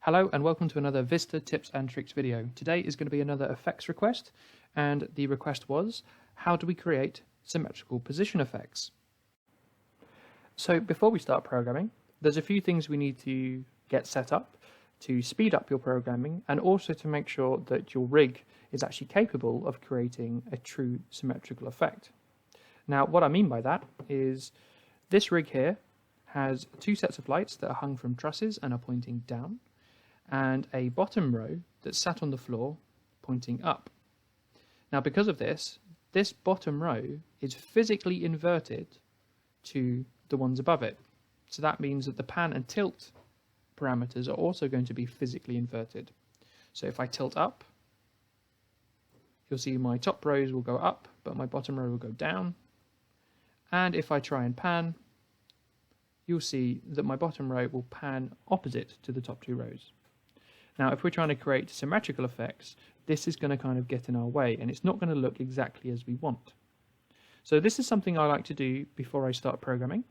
Hello and welcome to another Vista tips and tricks video. Today is going to be another effects request, and the request was, how do we create symmetrical position effects? So before we start programming, there's a few things we need to get set up to speed up your programming and also to make sure that your rig is actually capable of creating a true symmetrical effect. Now what I mean by that is this rig here has two sets of lights that are hung from trusses and are pointing down, and a bottom row that's sat on the floor pointing up. Now because of this bottom row is physically inverted to the ones above it. So that means that the pan and tilt parameters are also going to be physically inverted. So if I tilt up, you'll see my top rows will go up, but my bottom row will go down. And if I try and pan, you'll see that my bottom row will pan opposite to the top two rows. Now, if we're trying to create symmetrical effects, this is going to kind of get in our way, and it's not going to look exactly as we want. So this is something I like to do before I start programming,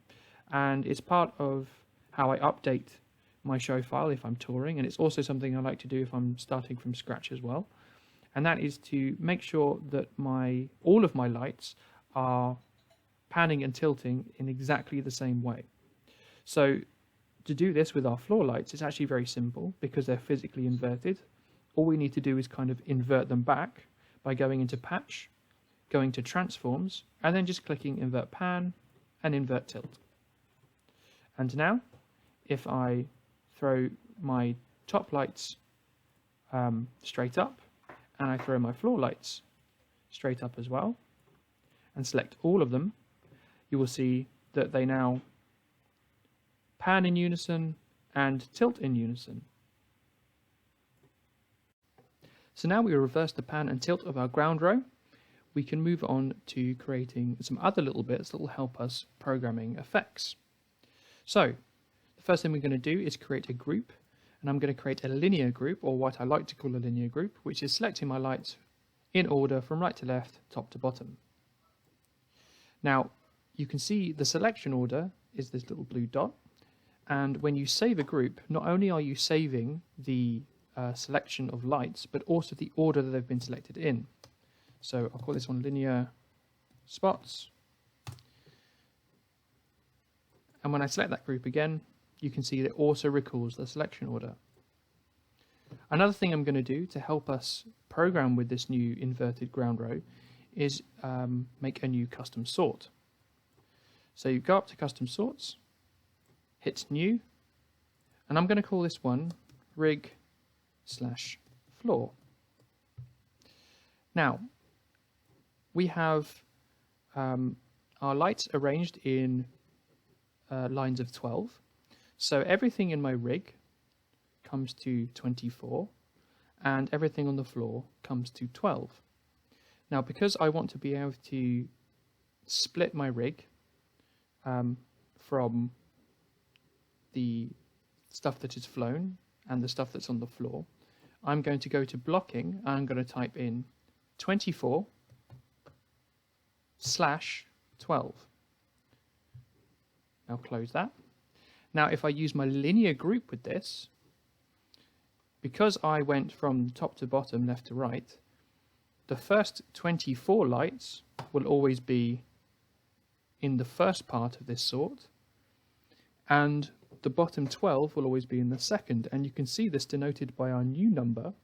and it's part of how I update my show file if I'm touring, and it's also something I like to do if I'm starting from scratch as well. And that is to make sure that all of my lights are panning and tilting in exactly the same way. So to do this with our floor lights, it's actually very simple because they're physically inverted. All we need to do is kind of invert them back by going into Patch, going to Transforms, and then just clicking Invert Pan and Invert Tilt. And now, if I throw my top lights straight up, and I throw my floor lights straight up as well, and select all of them, you will see that they now pan in unison and tilt in unison. So now we reverse the pan and tilt of our ground row, we can move on to creating some other little bits that will help us programming effects. So the first thing we're going to do is create a group, and I'm going to create a linear group, or what I like to call a linear group, which is selecting my lights in order from right to left, top to bottom. Now you can see the selection order is this little blue dot. And when you save a group, not only are you saving the selection of lights, but also the order that they've been selected in. So I'll call this one linear spots. And when I select that group again, you can see that it also recalls the selection order. Another thing I'm going to do to help us program with this new inverted ground row is make a new custom sort. So you go up to custom sorts, hit new, and I'm going to call this one rig/floor. Now we have our lights arranged in lines of 12, so everything in my rig comes to 24 and everything on the floor comes to 12. Now because I want to be able to split my rig from the stuff that is flown and the stuff that's on the floor, I'm going to go to blocking and I'm going to type in 24/12. Now close that. Now if I use my linear group with this, because I went from top to bottom, left to right, the first 24 lights will always be in the first part of this sort, and the bottom 12 will always be in the second, and you can see this denoted by our new number,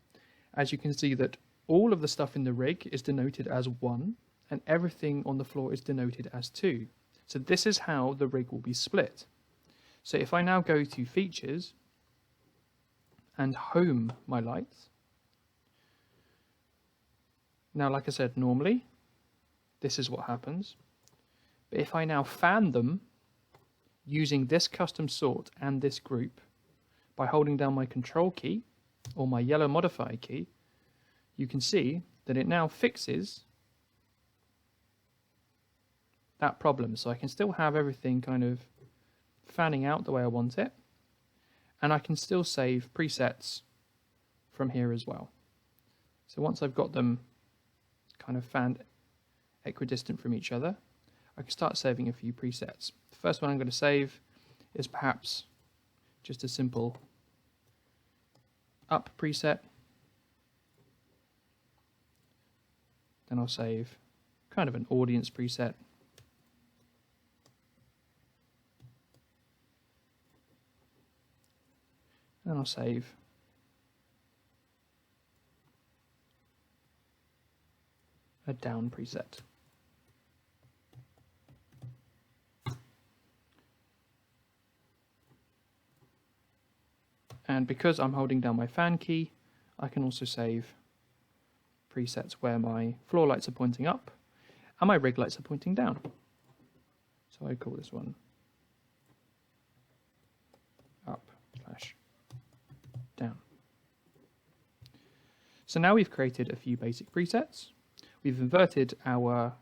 as you can see that all of the stuff in the rig is denoted as 1 and everything on the floor is denoted as 2. So this is how the rig will be split. So if I now go to Features and home my lights, now like I said, normally this is what happens, but if I now fan them using this custom sort and this group by holding down my control key or my yellow modifier key, you can see that it now fixes that problem. So I can still have everything kind of fanning out the way I want it, and I can still save presets from here as well. So once I've got them kind of fanned equidistant from each other, I can start saving a few presets. The first one I'm going to save is perhaps just a simple up preset. Then I'll save kind of an audience preset. And I'll save a down preset. And because I'm holding down my fan key, I can also save presets where my floor lights are pointing up and my rig lights are pointing down. So I call this one up/down. So now we've created a few basic presets. We've inverted our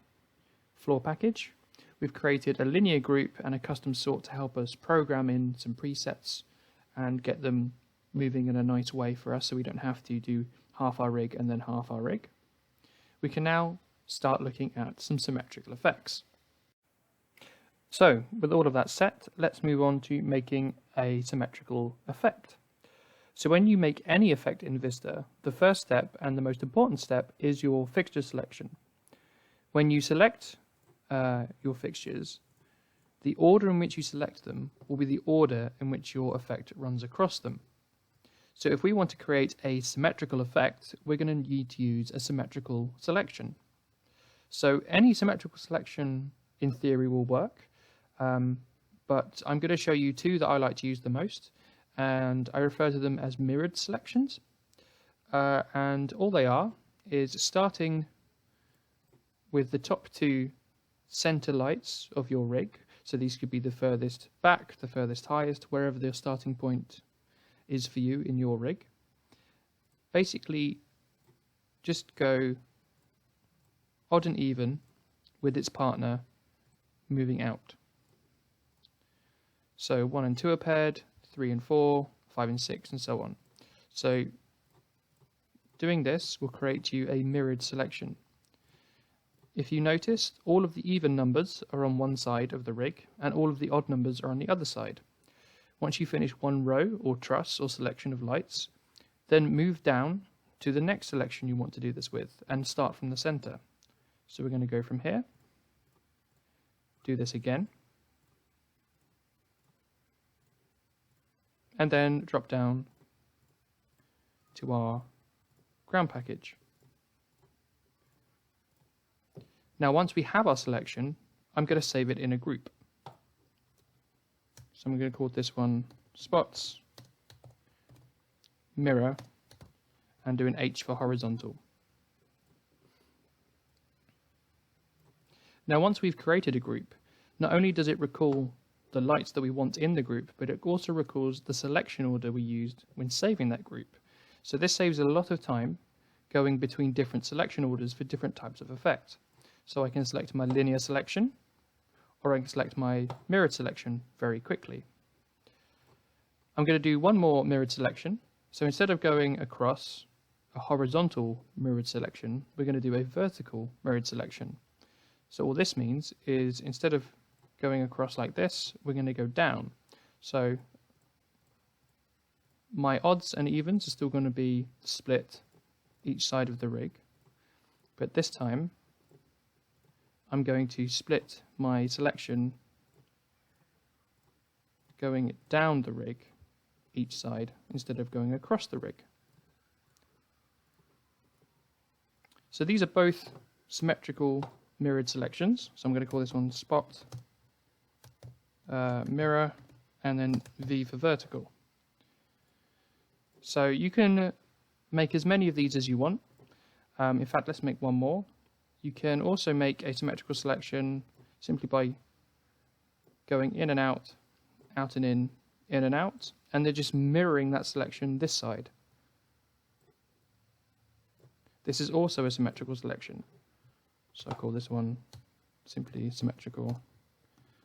floor package. We've created a linear group and a custom sort to help us program in some presets and get them moving in a nice way for us so we don't have to do half our rig and then half our rig. We can now start looking at some symmetrical effects. So with all of that set, let's move on to making a symmetrical effect. So when you make any effect in Vista, the first step and the most important step is your fixture selection. When you select your fixtures, the order in which you select them will be the order in which your effect runs across them. So if we want to create a symmetrical effect, we're going to need to use a symmetrical selection. So any symmetrical selection in theory will work, but I'm going to show you two that I like to use the most, and I refer to them as mirrored selections. And all they are is starting with the top two center lights of your rig. So these could be the furthest back, the furthest highest, wherever the starting point is for you in your rig. Basically, just go odd and even with its partner moving out. So 1 and 2 are paired, 3 and 4, 5 and 6, and so on. So doing this will create you a mirrored selection. If you notice, all of the even numbers are on one side of the rig and all of the odd numbers are on the other side. Once you finish one row or truss or selection of lights, then move down to the next selection you want to do this with and start from the center. So we're going to go from here, do this again, and then drop down to our ground package. Now once we have our selection, I'm going to save it in a group. So I'm going to call this one spots, mirror, and do an H for horizontal. Now once we've created a group, not only does it recall the lights that we want in the group, but it also recalls the selection order we used when saving that group. So this saves a lot of time going between different selection orders for different types of effect. So I can select my linear selection, or I can select my mirrored selection very quickly. I'm going to do one more mirrored selection. So instead of going across a horizontal mirrored selection, we're going to do a vertical mirrored selection. So all this means is instead of going across like this, we're going to go down. So my odds and evens are still going to be split each side of the rig, but this time I'm going to split my selection going down the rig each side instead of going across the rig. So these are both symmetrical mirrored selections. So I'm going to call this one spot, mirror, and then V for vertical. So you can make as many of these as you want. In fact, let's make one more. You can also make a symmetrical selection simply by going in and out and in and out, and they're just mirroring that selection this side. This is also a symmetrical selection. So I call this one simply symmetrical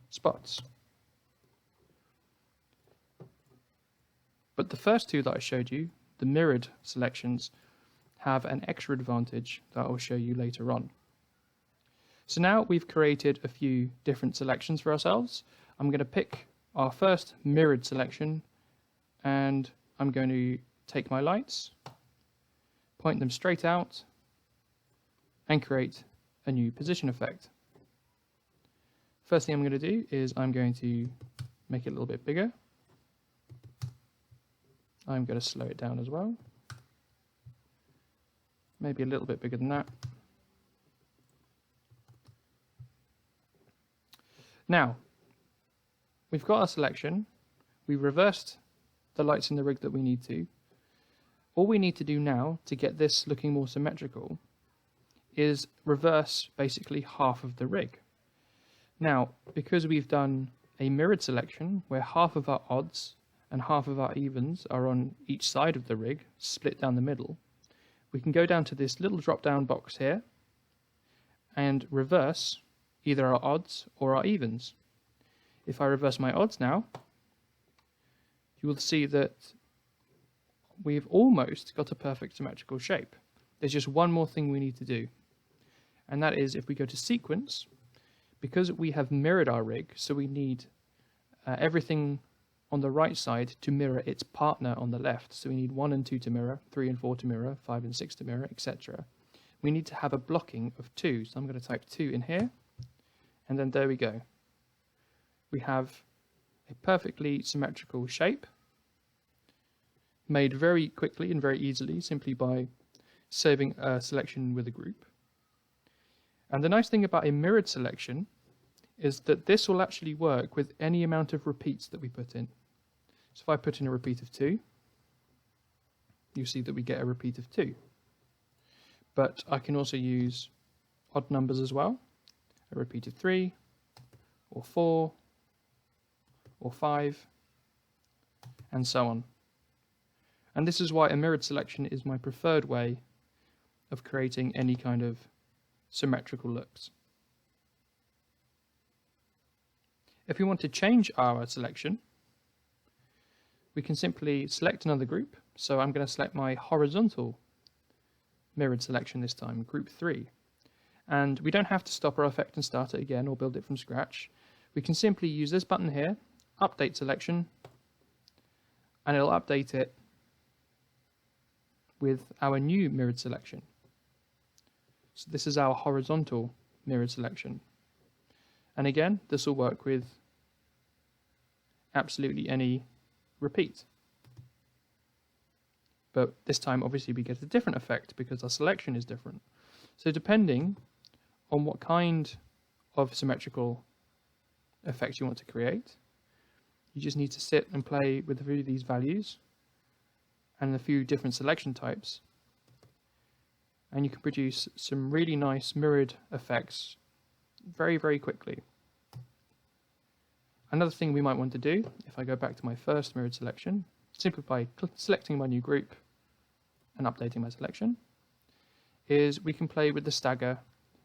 spots. But the first two that I showed you, the mirrored selections, have an extra advantage that I'll show you later on. So now we've created a few different selections for ourselves. I'm going to pick our first mirrored selection and I'm going to take my lights, point them straight out, and create a new position effect. First thing I'm going to do is I'm going to make it a little bit bigger. I'm going to slow it down as well. Maybe a little bit bigger than that. Now, we've got our selection. We've reversed the lights in the rig that we need to. All we need to do now to get this looking more symmetrical is reverse basically half of the rig. Now, because we've done a mirrored selection where half of our odds and half of our evens are on each side of the rig, split down the middle, we can go down to this little drop-down box here and reverse either our odds or our evens. If I reverse my odds now, you will see that we've almost got a perfect symmetrical shape. There's just one more thing we need to do, and that is if we go to sequence, because we have mirrored our rig, so we need everything on the right side to mirror its partner on the left. So we need 1 and 2 to mirror, 3 and 4 to mirror, 5 and 6 to mirror, etc. We need to have a blocking of 2. So I'm going to type 2 in here, and then there we go. We have a perfectly symmetrical shape made very quickly and very easily simply by saving a selection with a group. And the nice thing about a mirrored selection is that this will actually work with any amount of repeats that we put in. So if I put in a repeat of 2, you see that we get a repeat of 2. But I can also use odd numbers as well, a repeat of 3, or 4, or 5, and so on. And this is why a mirrored selection is my preferred way of creating any kind of symmetrical looks. If we want to change our selection, we can simply select another group. So I'm going to select my horizontal mirrored selection this time, group 3. And we don't have to stop our effect and start it again or build it from scratch. We can simply use this button here, update selection, and it'll update it with our new mirrored selection. So this is our horizontal mirrored selection. And again, this will work with absolutely any repeat. But this time, obviously, we get a different effect because our selection is different. So depending on what kind of symmetrical effect you want to create, you just need to sit and play with a few of these values and a few different selection types, and you can produce some really nice mirrored effects very, very quickly. Another thing we might want to do, if I go back to my first mirrored selection, simply by selecting my new group and updating my selection, is we can play with the stagger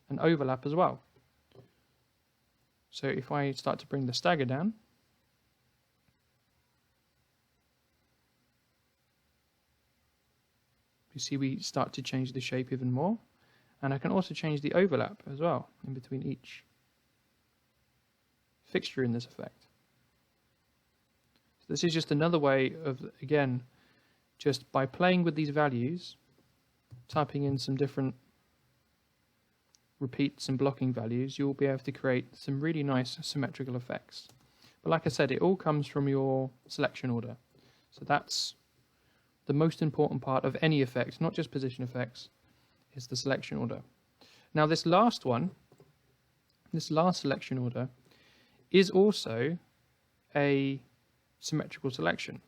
and overlap as well. So if I start to bring the stagger down, you see we start to change the shape even more, and I can also change the overlap as well in between each fixture in this effect. So this is just another way of, again, just by playing with these values, typing in some different repeats and blocking values, you'll be able to create some really nice symmetrical effects. But like I said, it all comes from your selection order. So that's the most important part of any effect, not just position effects, is the selection order. Now this last one, this last selection order, is also a symmetrical selection.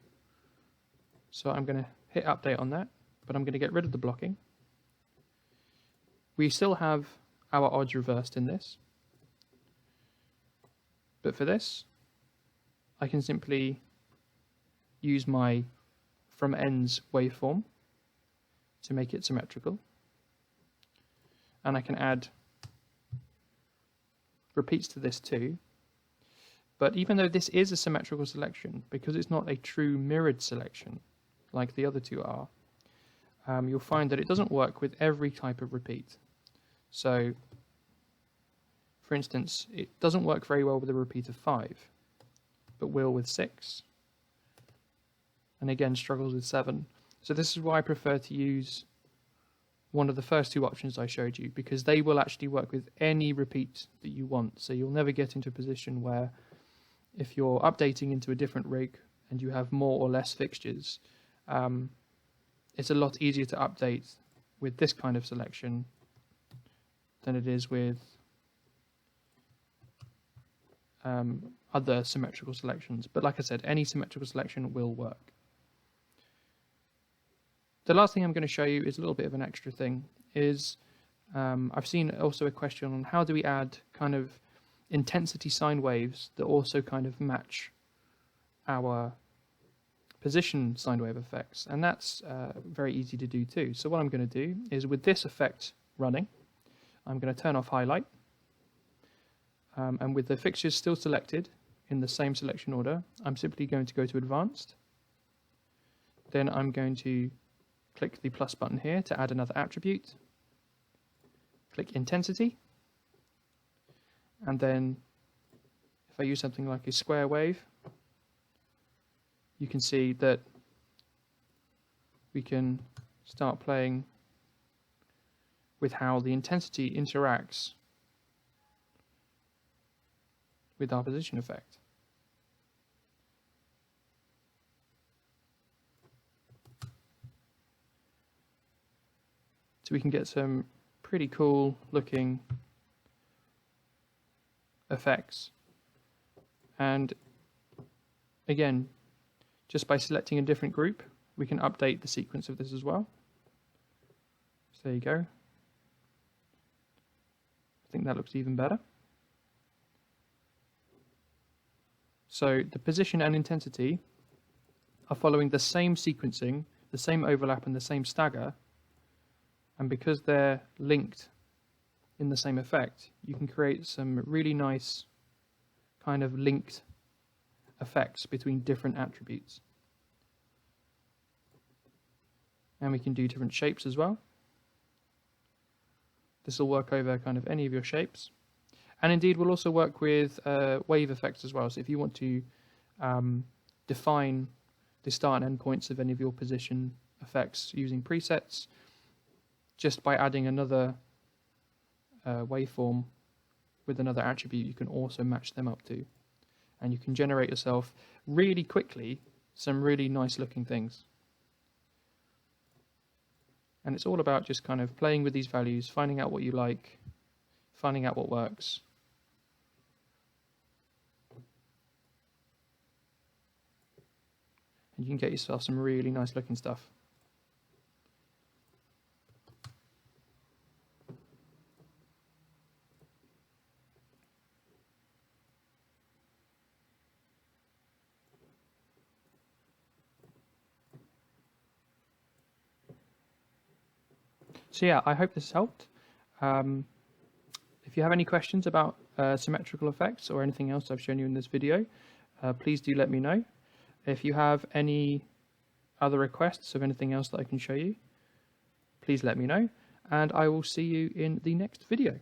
So I'm going to hit update on that, but I'm going to get rid of the blocking. We still have our odds reversed in this, but for this, I can simply use my from ends waveform to make it symmetrical, and I can add repeats to this too. But even though this is a symmetrical selection, because it's not a true mirrored selection like the other two are, you'll find that it doesn't work with every type of repeat. So for instance, it doesn't work very well with a repeat of 5, but will with 6, and again struggles with 7. So this is why I prefer to use one of the first two options I showed you, because they will actually work with any repeat that you want. So you'll never get into a position where if you're updating into a different rig and you have more or less fixtures, it's a lot easier to update with this kind of selection than it is with other symmetrical selections. But like I said, any symmetrical selection will work. The last thing I'm going to show you is a little bit of an extra thing. I've seen also a question on how do we add kind of intensity sine waves that also kind of match our position sine wave effects, and that's very easy to do too. So what I'm going to do is, with this effect running, I'm going to turn off highlight, and with the fixtures still selected in the same selection order, I'm simply going to go to advanced. Then I'm going to click the plus button here to add another attribute, click intensity, and then if I use something like a square wave, you can see that we can start playing with how the intensity interacts with our position effect. So we can get some pretty cool looking effects. And again, just by selecting a different group, we can update the sequence of this as well. So there you go. I think that looks even better. So the position and intensity are following the same sequencing, the same overlap and the same stagger, and because they're linked in the same effect, you can create some really nice kind of linked effects between different attributes. And we can do different shapes as well. This will work over kind of any of your shapes. And indeed, we'll also work with wave effects as well. So if you want to define the start and end points of any of your position effects using presets, just by adding another waveform with another attribute, you can also match them up to. And you can generate yourself really quickly some really nice looking things. And it's all about just kind of playing with these values, finding out what you like, finding out what works. And you can get yourself some really nice looking stuff. So yeah, I hope this helped. If you have any questions about symmetrical effects or anything else I've shown you in this video, please do let me know. If you have any other requests of anything else that I can show you, please let me know, and I will see you in the next video.